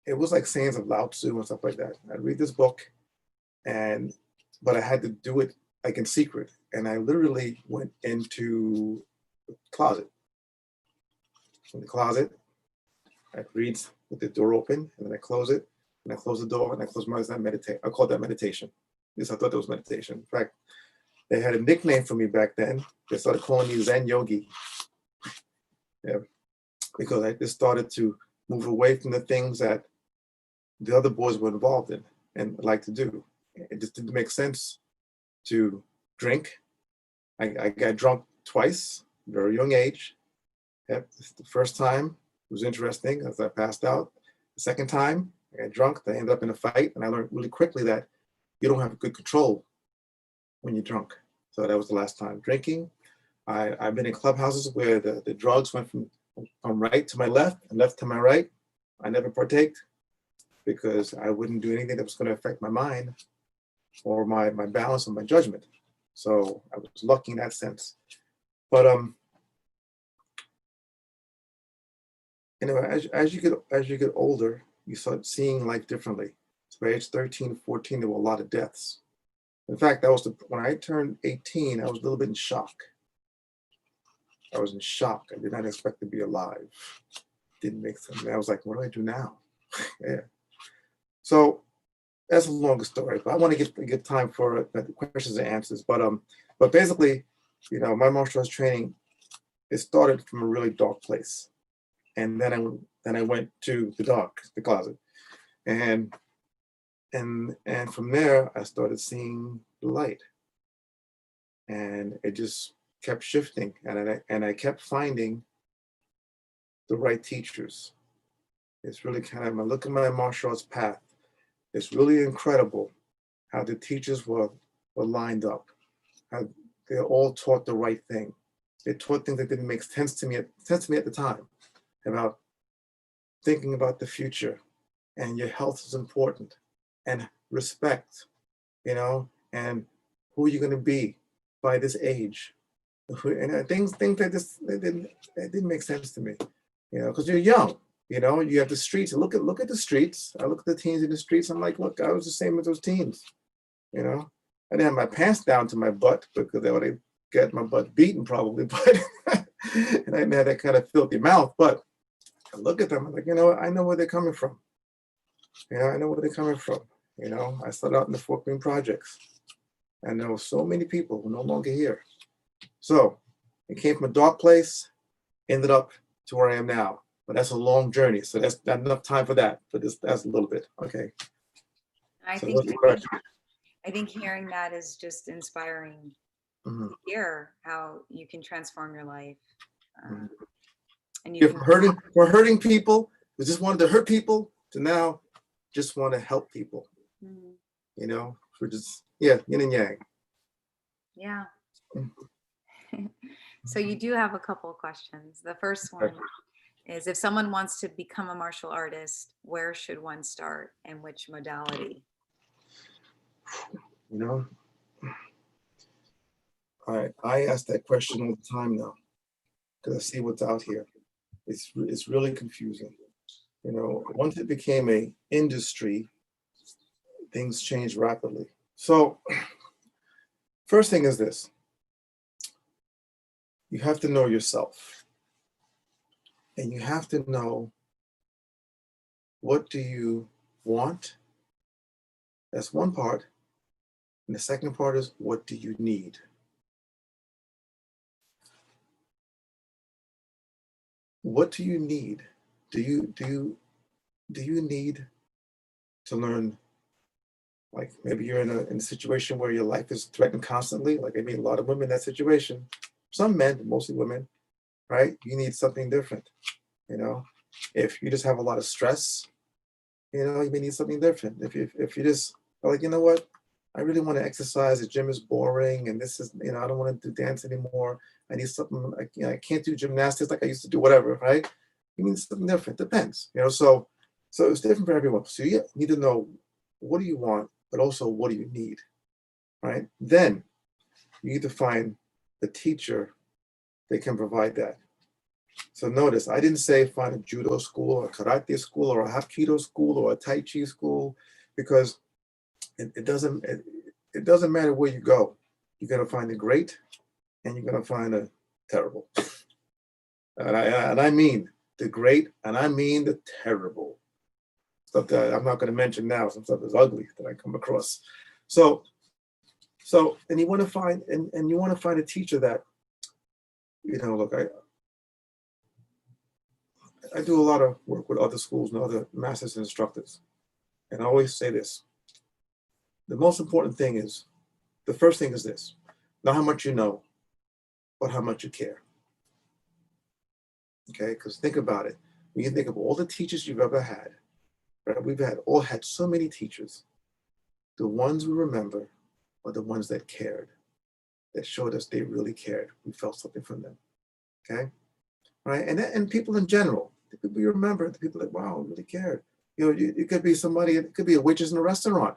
it was like sayings of Lao Tzu and stuff like that. I'd read this book, but I had to do it like in secret. And I literally went into the closet. In the closet, I'd read with the door open, and then I close it, and I close the door, and I close my eyes, and I meditate. I call that meditation. At least I thought that was meditation. In fact, they had a nickname for me back then. They started calling me Zen Yogi. Yeah, because I just started to move away from the things that the other boys were involved in and like to do. It just didn't make sense to drink. I got drunk twice, very young age. Yep, the first time was interesting as I passed out. The second time, I got drunk. I ended up in a fight, and I learned really quickly that you don't have good control when you're drunk. So that was the last time drinking. I've been in clubhouses where the drugs went from right to my left and left to my right. I never partaked because I wouldn't do anything that was going to affect my mind or my balance or my judgment. So I was lucky in that sense. But you know, as you get older, you start seeing life differently. So by age 13, 14, there were a lot of deaths. In fact, when I turned 18, I was a little bit in shock. I was in shock. I did not expect to be alive. Didn't make sense. I was like, what do I do now? Yeah. So that's a longer story, but I want to get time for the questions and answers. But basically, you know, my martial arts training, it started from a really dark place. And then I went to the closet. And from there, I started seeing the light. And it just kept shifting. And I kept finding the right teachers. It's really kind of, I look at my martial arts path, it's really incredible how the teachers were lined up, how they all taught the right thing. They taught things that didn't make sense to me at the time, about thinking about the future, and your health is important, and respect, you know, and who you're going to be by this age. And things that just they didn't make sense to me, you know, because you're young. You know, you have the streets. Look at the streets. I look at the teens in the streets. I'm like, look, I was the same as those teens. You know, I didn't have my pants down to my butt because they would get my butt beaten probably, but and I didn't have that kind of filthy mouth. But I look at them. I'm like, you know, I know where they're coming from. You know, I know where they're coming from. You know, I started out in the Fort Greene projects, and there were so many people who are no longer here. So it came from a dark place, ended up to where I am now. But that's a long journey, so that's not enough time for that. But that's a little bit okay. I So think hearing that is just inspiring to hear how you can transform your life. And you from hurting people, who just wanted to hurt people, to now just want to help people. You know, for just yin and yang. Yeah. So you do have a couple of questions. The first one is, if someone wants to become a martial artist, where should one start and which modality? You know, I ask that question all the time now because I see what's out here. It's really confusing. You know, once it became an industry, things changed rapidly. So first thing is this: you have to know yourself. And you have to know, what do you want? That's one part. And the second part is, what do you need? What do you need? Do you need to learn? Like maybe you're in a situation where your life is threatened constantly. Like I meet a lot of women in that situation. Some men, mostly women, right? You need something different. You know, if you just have a lot of stress, you know, you may need something different. If you just are like, you know what, I really want to exercise. The gym is boring, and this is, I don't want to do dance anymore. I need something. I can't do gymnastics like I used to do. Whatever, right? You mean something different? Depends, So it's different for everyone. So you need to know, what do you want, but also what do you need, right? Then you need to find the teacher that can provide that. So notice, I didn't say find a judo school or a karate school or a hapkido school or a tai chi school, because it doesn't matter where you go. You're gonna find the great, and you're gonna find the terrible. And I mean the great, and I mean the terrible. Stuff that I'm not gonna mention now. Some stuff is ugly that I come across. So and you want to find and you want to find a teacher that, look, I do a lot of work with other schools and other masters and instructors. And I always say this: the most important thing is, the first thing is this, not how much you know, but how much you care. Okay, because think about it. When you think of all the teachers you've ever had, right? We've all had so many teachers. The ones we remember are the ones that cared, that showed us they really cared. We felt something from them. Okay, right? And people in general, the people you remember, the people that, wow, really cared. It could be somebody, it could be a waitress in a restaurant,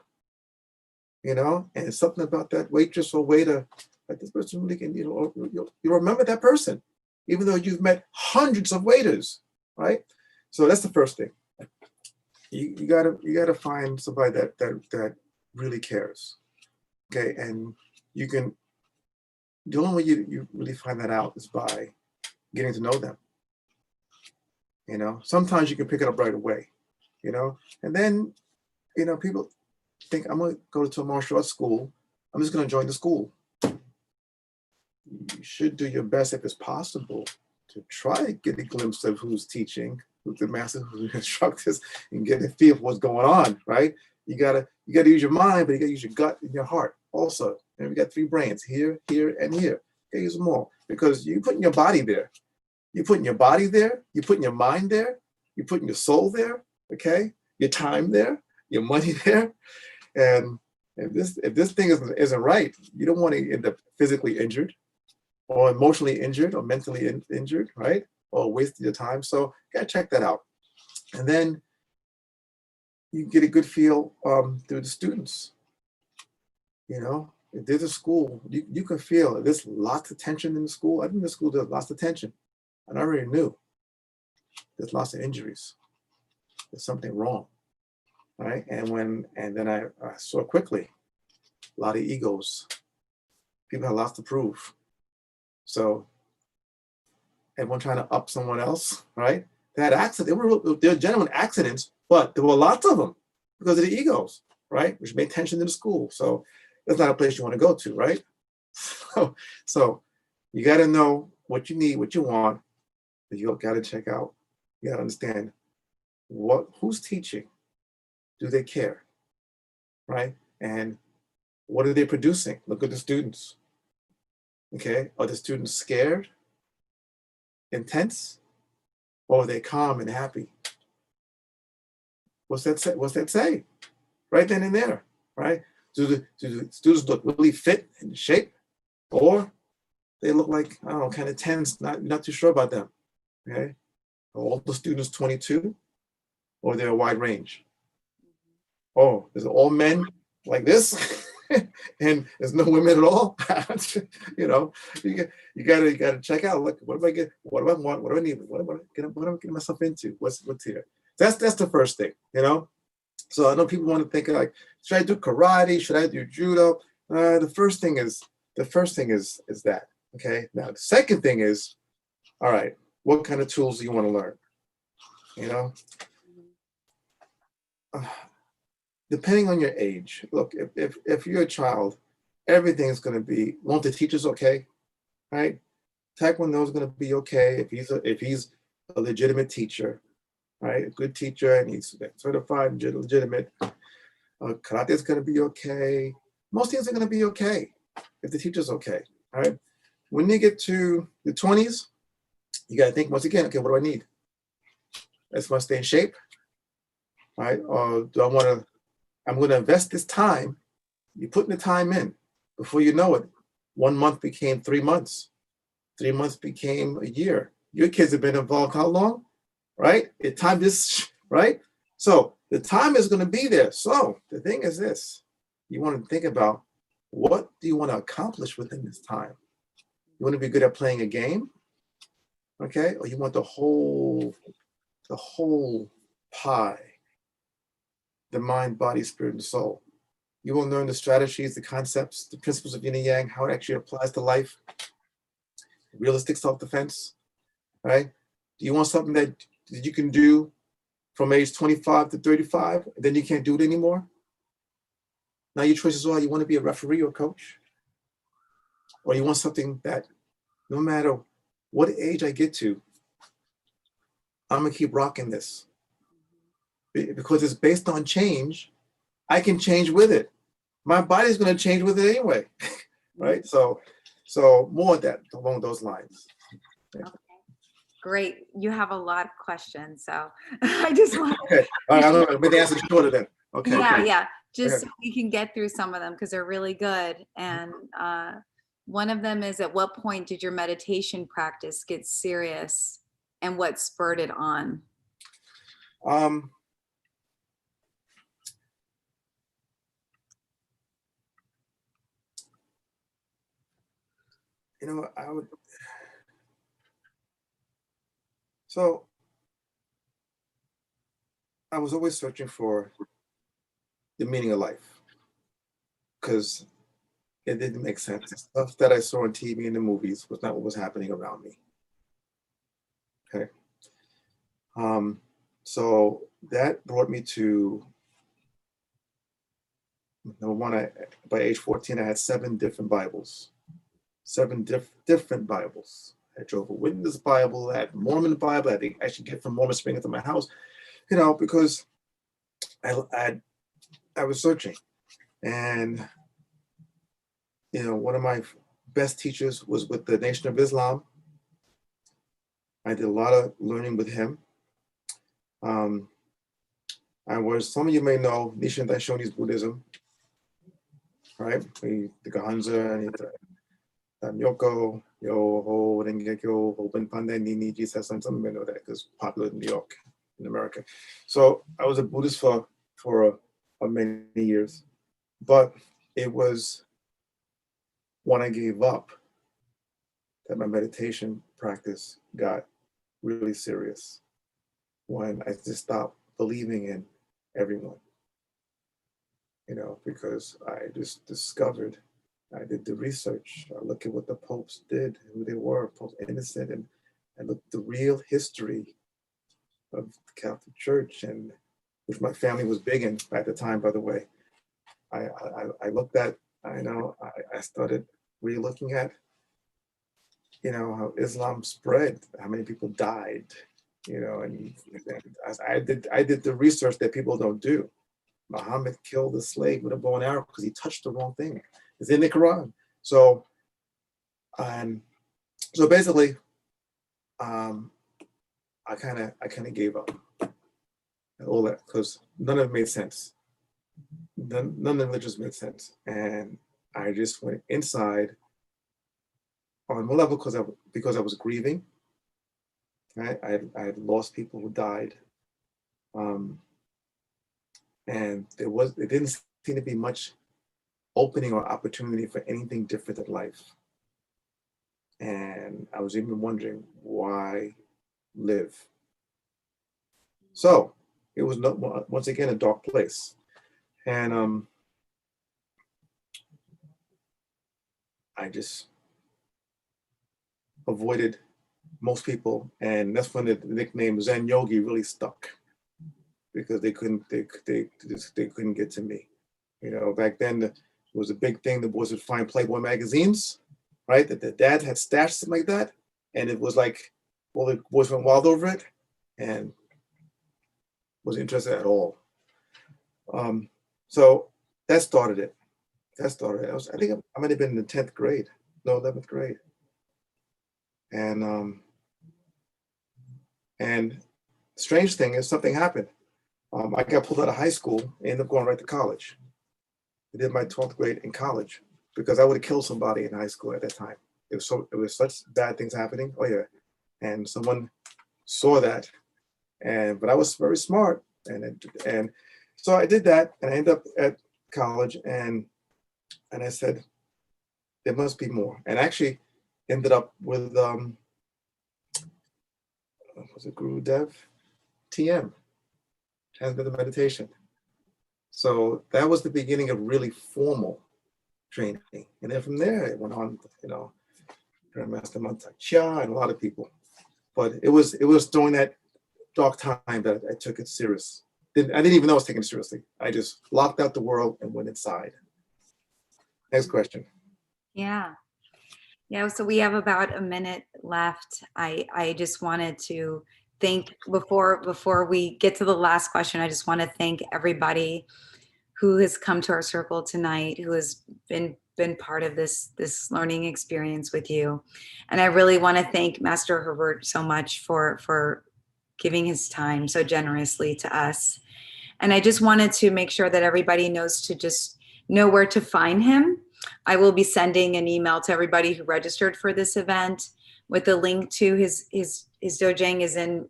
and it's something about that waitress or waiter, like, this person really can, you'll remember that person, even though you've met hundreds of waiters, right? So that's the first thing. You gotta find somebody that really cares. Okay, and the only way you really find that out is by getting to know them. Sometimes you can pick it up right away, and then, people think, I'm going to go to a martial arts school. I'm just going to join the school. You should do your best, if it's possible, to try to get a glimpse of who's teaching, who's the master, who's the instructors, and get a feel of what's going on, right? You gotta use your mind, but you gotta use your gut and your heart also. And we got 3 brains, here, here, and here. You gotta use them all, because you're putting your body there. You're putting your body there. You're putting your mind there. You're putting your soul there. Okay, your time there, your money there, and if this thing isn't right, you don't want to end up physically injured, or emotionally injured, or mentally injured, right? Or wasting your time. So you gotta check that out, and then you get a good feel through the students. If there's a school, you can feel it. There's lots of tension in the school. I think the school does lots of tension. And I already knew there's lots of injuries. There's something wrong, right? And then I saw quickly a lot of egos. People have lots to prove. So everyone trying to up someone else, right? They had accidents. They were genuine accidents, but there were lots of them because of the egos, right? Which made tension in the school. So that's not a place you want to go to, right? So you got to know what you need, what you want. But you got to check out. You got to understand who's teaching. Do they care, right? And what are they producing? Look at the students. Okay, are the students scared, intense, or are they calm and happy? What's that say? Right then and there, right? Do the students look really fit and shape, or they look like, I don't know, kind of tense, not too sure about them? Okay, are all the students 22, or they're a wide range? Oh, is it all men like this? And there's no women at all? You gotta check out. Look, what do I get? What do I want? What do I need? What am I getting myself into? What's here? That's the first thing, So I know people want to think like, should I do karate? Should I do judo? The first thing is that. Okay. Now the second thing is, all right, what kind of tools do you want to learn? Depending on your age. Look, if you're a child, everything's going to be. Won't the teachers okay, right? Taekwondo is going to be okay if he's a legitimate teacher, right? A good teacher, and he's certified and legitimate. Karate is going to be okay. Most things are going to be okay if the teacher's okay, right? When you get to the 20s, you got to think once again, okay, what do I need? I just want to stay in shape, right? Or do I want to? I'm going to invest this time you're putting the time in. Before you know it, 1 month became 3 months. 3 months became a year. Your kids have been involved how long? Right? The time is right. So the time is going to be there. So the thing is this: you want to think about, what do you want to accomplish within this time? You want to be good at playing a game, okay? Or you want the whole pie, the mind, body, spirit, and soul. You will learn the strategies, the concepts, the principles of yin and yang, how it actually applies to life, realistic self-defense, right? Do you want something that you can do from age 25 to 35, and then you can't do it anymore? Now your choices are, you want to be a referee or coach? Or you want something that no matter what age I get to, I'm gonna keep rocking this. Because it's based on change, I can change with it. My body's gonna change with it anyway, right? So more of that along those lines. Okay. Great. You have a lot of questions, so I just want Okay, all right, I don't know, maybe answer shorter then. Okay. yeah, just Okay. so we can get through some of them because they're really good. And one of them is, at what point did your meditation practice get serious, and what spurred it on? Um, you know, so I was always searching for the meaning of life, because it didn't make sense. The stuff that I saw on TV and the movies was not what was happening around me. Okay. Um, so that brought me to number one. By age 14, I had 7 different Bibles, 7 different Bibles. I drove a Witness Bible, I had Mormon Bible. I think I should get from Mormon Spring into my house, because I was searching, and one of my best teachers was with the Nation of Islam. I did a lot of learning with him. Some of you may know Nichiren Daishonin's Buddhism, right? The Gahanza, the Myoko, Yo-Ho, Rengekyo, Hoben Pandai, Nini, Jesus, some of you may know that because it's popular in New York, in America. So I was a Buddhist for many years, but it was when I gave up that my meditation practice got really serious, when I just stopped believing in everyone, because I just discovered, I did the research, I look at what the popes did, who they were, Pope Innocent, and I looked at the real history of the Catholic Church, and which my family was big in at the time, by the way. I looked at, I started really looking at, how Islam spread, how many people died, and I did the research that people don't do. Muhammad killed a slave with a bow and arrow because he touched the wrong thing. It's in the Quran. So basically, I kind of gave up all that because none of it made sense. None of the religions made sense, and I just went inside on one level because I was grieving. Right? I had lost people who died, and it didn't seem to be much opening or opportunity for anything different in life. And I was even wondering, why live? So it was once again a dark place, and I just avoided most people, and that's when the nickname Zen Yogi really stuck, because they couldn't get to me. Back then it was a big thing. The boys would find Playboy magazines, right? That the dad had stashed something like that, and it was like all the boys went wild over it, and wasn't interested at all. So that started it. I think I might have been in the 10th grade, no, 11th grade, and strange thing is, something happened. I got pulled out of high school and ended up going right to college. I did my 12th grade in college because I would have killed somebody in high school at that time. It was such bad things happening. Oh yeah. And someone saw that, but I was very smart, and so I did that, and I ended up at college, and I said there must be more, and actually ended up with was it Guru Dev TM, Transcendental Meditation. So that was the beginning of really formal training, and then from there it went on, Grandmaster Mantak Chia and a lot of people. But it was during that dark time that I took it serious. I didn't even know I was taking it seriously. I just locked out the world and went inside. Next question. Yeah. Yeah, so we have about a minute left. I just wanted to thank, before we get to the last question, I just want to thank everybody who has come to our circle tonight, who has been part of this learning experience with you. And I really want to thank Master Herbert so much for giving his time so generously to us. And I just wanted to make sure that everybody knows to just know where to find him. I will be sending an email to everybody who registered for this event with a link to his dojang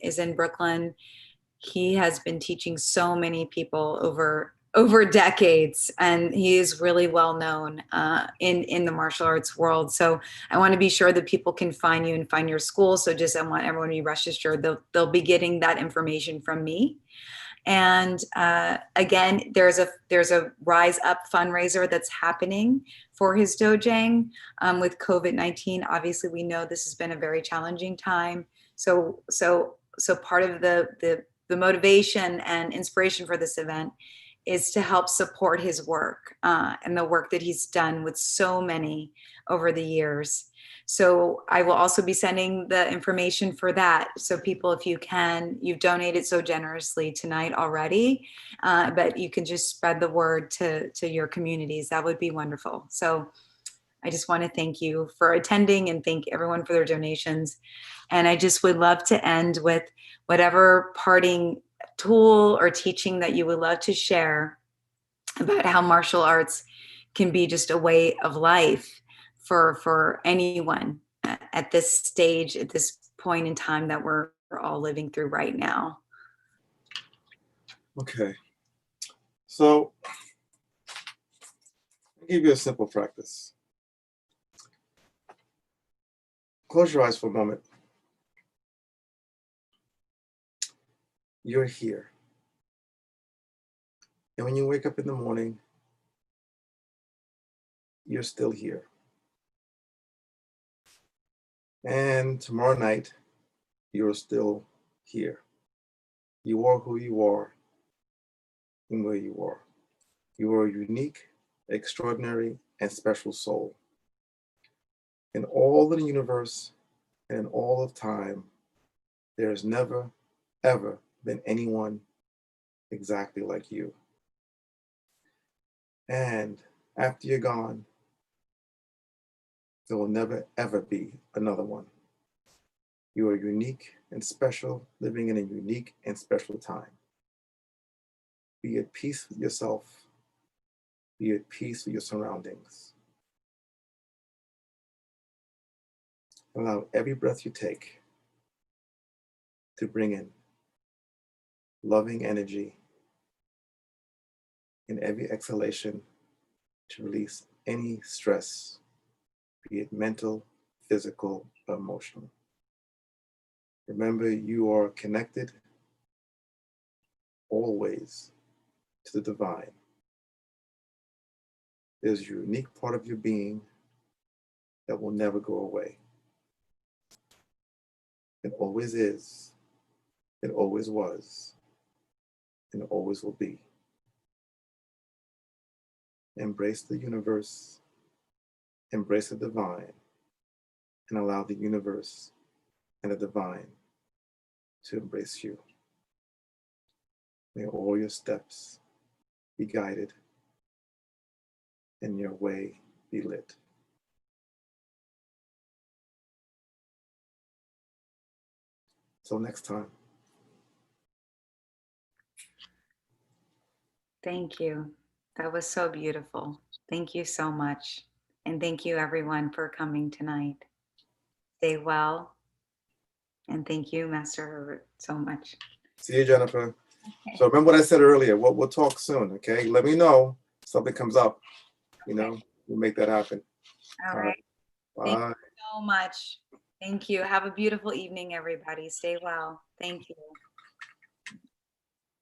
is in Brooklyn. He has been teaching so many people over decades, and he is really well known in the martial arts world. So I want to be sure that people can find you and find your school. So I want everyone to be registered. They'll be getting that information from me. And again, there's a Rise Up fundraiser that's happening for his dojang with COVID-19. Obviously, we know this has been a very challenging time. So part of the motivation and inspiration for this event is to help support his work and the work that he's done with so many over the years. So I will also be sending the information for that. So people, if you can, you've donated so generously tonight already, but you can just spread the word to your communities. That would be wonderful. So I just want to thank you for attending and thank everyone for their donations. And I just would love to end with whatever parting tool or teaching that you would love to share about how martial arts can be just a way of life for anyone at this stage, at this point in time that we're all living through right now. Okay. So I'll give you a simple practice. Close your eyes for a moment. You're here. And when you wake up in the morning, you're still here. And tomorrow night, you're still here. You are who you are and where you are. You are a unique, extraordinary, and special soul. In all of the universe and in all of time, there has never, ever been anyone exactly like you. And after you're gone, there will never, ever be another one. You are unique and special, living in a unique and special time. Be at peace with yourself. Be at peace with your surroundings. Allow every breath you take to bring in loving energy, and every exhalation to release any stress, be it mental, physical, or emotional. Remember, you are connected always to the divine. There's a unique part of your being that will never go away. It always is, it always was, and it always will be. Embrace the universe, embrace the divine, and allow the universe and the divine to embrace you. May all your steps be guided and your way be lit. Till next time. Thank you. That was so beautiful. Thank you so much. And thank you everyone for coming tonight. Stay well. And thank you, Master Herbert, so much. See you, Jennifer. So remember what I said earlier. We'll talk soon, okay? Let me know if something comes up. We'll make that happen. All All right. right. Thank Bye. you so much. Thank you. Have a beautiful evening, everybody. Stay well. Thank you.